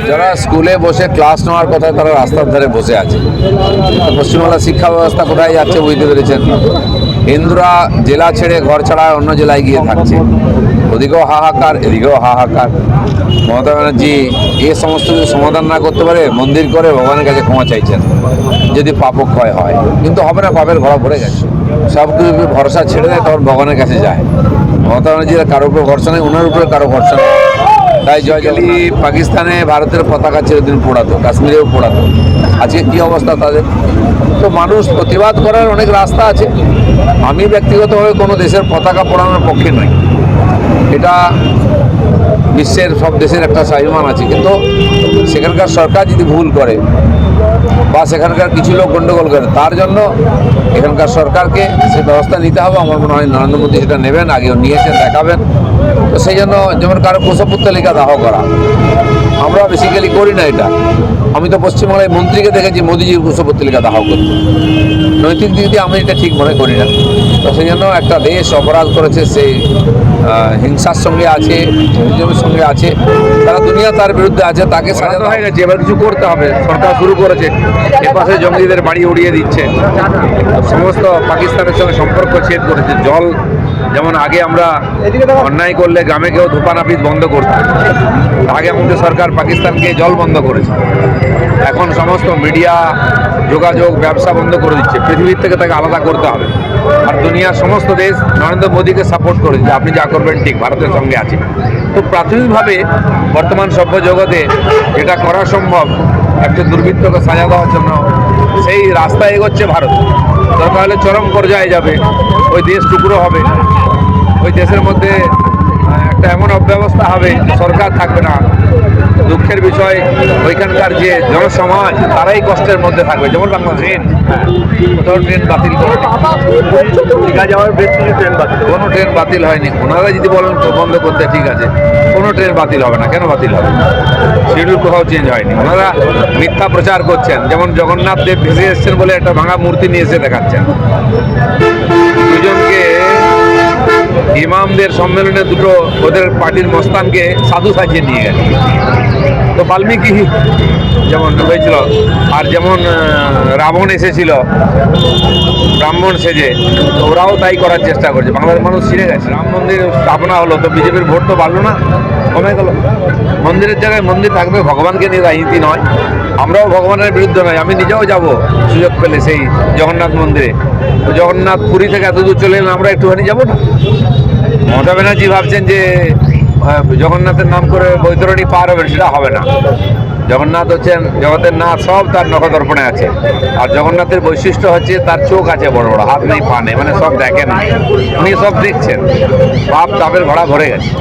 যারা স্কুলে বসে ক্লাস নেওয়ার কথা তারা রাস্তার ধারে বসে আছে। পশ্চিমবাংলার শিক্ষা ব্যবস্থা কোথায় যাচ্ছে বুঝতে পেরেছেন। হিন্দুরা জেলা ছেড়ে ঘর ছাড়া অন্য জেলায় গিয়ে থাকছে, ওদিকেও হাহাকার এদিকেও হাহাকার। মমতা ব্যানার্জি এ সমস্ত কিছু সমাধান না করতে পারে মন্দির করে ভগবানের কাছে ক্ষমা চাইছেন যদি পাপক্ষয় হয়, কিন্তু হবে না, পাপের ঘোড়া ভরে গেছে। সব কিছু ভরসা ছেড়ে দেয় তখন ভগবানের কাছে যায়। মমতা ব্যানার্জির কারোর উপর ভরসা নেই, ওনার উপরে কারো ভরসা নেই। তাই জয়জলি পাকিস্তানে ভারতের পতাকা চিরদিন পোড়াতো, কাশ্মীরেও পোড়াতো, আজকে কী অবস্থা তাদের। তো মানুষ প্রতিবাদ করার অনেক রাস্তা আছে। আমি ব্যক্তিগতভাবে কোনো দেশের পতাকা পোড়ানোর পক্ষে নই, এটা বিশ্বের সব দেশের একটা স্বাভিমান আছে, কিন্তু সেখানকার সরকার যদি ভুল করে বা সেখানকার কিছু লোক গণ্ডগোল করে, তার জন্য এখানকার সরকারকে সে ব্যবস্থা নিতে হবে। আমার মনে হয় নরেন্দ্র মোদী সেটা নেবেন, আগেও নিয়েছেন, দেখাবেন। তো সেই জন্য যেমন কারো কুশপুত্তলিকা দাহ করা, আমরা বেসিক্যালি করি না এটা। আমি তো পশ্চিমবাংলায় মন্ত্রীকে দেখেছি মোদীজির কুশপুত্তলিকা দাহ করতে। নৈতিক দিক দিয়ে আমি এটা ঠিক মনে করি না। তো সেই জন্য একটা দেশ অপরাধ করেছে, সেই হিংসার সঙ্গে আছে, টেরোরিজমের সঙ্গে আছে, তারা দুনিয়া তার বিরুদ্ধে আছে, তাকে সাজানো হয়ে গেছে। এবার কিছু করতে হবে, সরকার শুরু করেছে। এপাশে জঙ্গিদের বাড়ি উড়িয়ে দিচ্ছে, সমস্ত পাকিস্তানের সঙ্গে সম্পর্ক ছেদ করেছে। জল যেমন আগে আমরা অন্যায় করলে গ্রামে কেউ ধূপানাপিত বন্ধ করতাম, আগে আমাদের সরকার পাকিস্তানকে জল বন্ধ করেছে। এখন সমস্ত মিডিয়া, যোগাযোগ, ব্যবসা বন্ধ করে দিচ্ছে। পৃথিবীর থেকে তাকে আলাদা করতে হবে। আর দুনিয়ার সমস্ত দেশ নরেন্দ্র মোদীকে সাপোর্ট করেছে, আপনি যা করবেন ঠিক, ভারতের সঙ্গে আছে। তো প্রাথমিকভাবে বর্তমান সভ্য জগতে যেটা করা সম্ভব, একটা দুর্বৃত্তকে সাজা দেওয়ার জন্য সেই রাস্তায় এগোচ্ছে ভারত। দরকার হলে চরম পর্যায়ে যাবে, ওই দেশ টুকরো হবে, ওই দেশের মধ্যে একটা এমন অব্যবস্থা হবে, সরকার থাকবে না। দুঃখের বিষয়, ওইখানকার যে জনসমাজ তারাই কষ্টের মধ্যে থাকবে। যেমন বাংলা ট্রেন, কোথাও ট্রেন বাতিল করে, দীঘা যাওয়ার বেশ কিছু ট্রেন বাতিল, কোনো ট্রেন বাতিল হয়নি। ওনারা যদি বলেন বন্ধ করতে, ঠিক আছে, কোনো ট্রেন বাতিল হবে না। কেন বাতিল হবে? শিডিউল কোথাও চেঞ্জ হয়নি। ওনারা মিথ্যা প্রচার করছেন। যেমন জগন্নাথ দেব ভেসে এসছেন বলে একটা ভাঙা মূর্তি নিয়ে এসে দেখাচ্ছেন। দুজনকে ইমামদের সম্মেলনে দুটো ওদের পার্টির মস্তানকে সাধু সাজিয়ে নিয়ে গেছে। তো বাল্মীকি যেমন হয়েছিল, আর যেমন রাবণ এসেছিল ব্রাহ্মণ সেজে, ওরাও তাই করার চেষ্টা করছে। বাংলার মানুষ ছিঁড়ে গেছে। রাম মন্দির স্থাপনা হলো, তো বিজেপির ভোট তো বাড়লো না, কমে গেল। মন্দিরের জায়গায় মন্দির থাকবে, ভগবানকে নিয়ে রাজনীতি নয়। আমরাও ভগবানের বিরুদ্ধে নয়, আমি নিজেও যাব সুযোগ পেলে সেই জগন্নাথ মন্দিরে। জগন্নাথ পুরী থেকে এত দূর চলে এলাম, আমরা একটুখানি যাবো না? মমতা ব্যানার্জি ভাবছেন যে জগন্নাথের নাম করে বৈতরণী পার হবে, সেটা হবে না। জগন্নাথ হচ্ছেন জগতের নাথ, সব তার নখদর্পণে আছে। আর জগন্নাথের বৈশিষ্ট্য হচ্ছে তার চোখ আছে বড় বড়, হাত নেই, পা নেই, মানে সব দেখেন, উনি সব দেখছেন। পাপ তাপের ঘোড়া ভরে গেছে।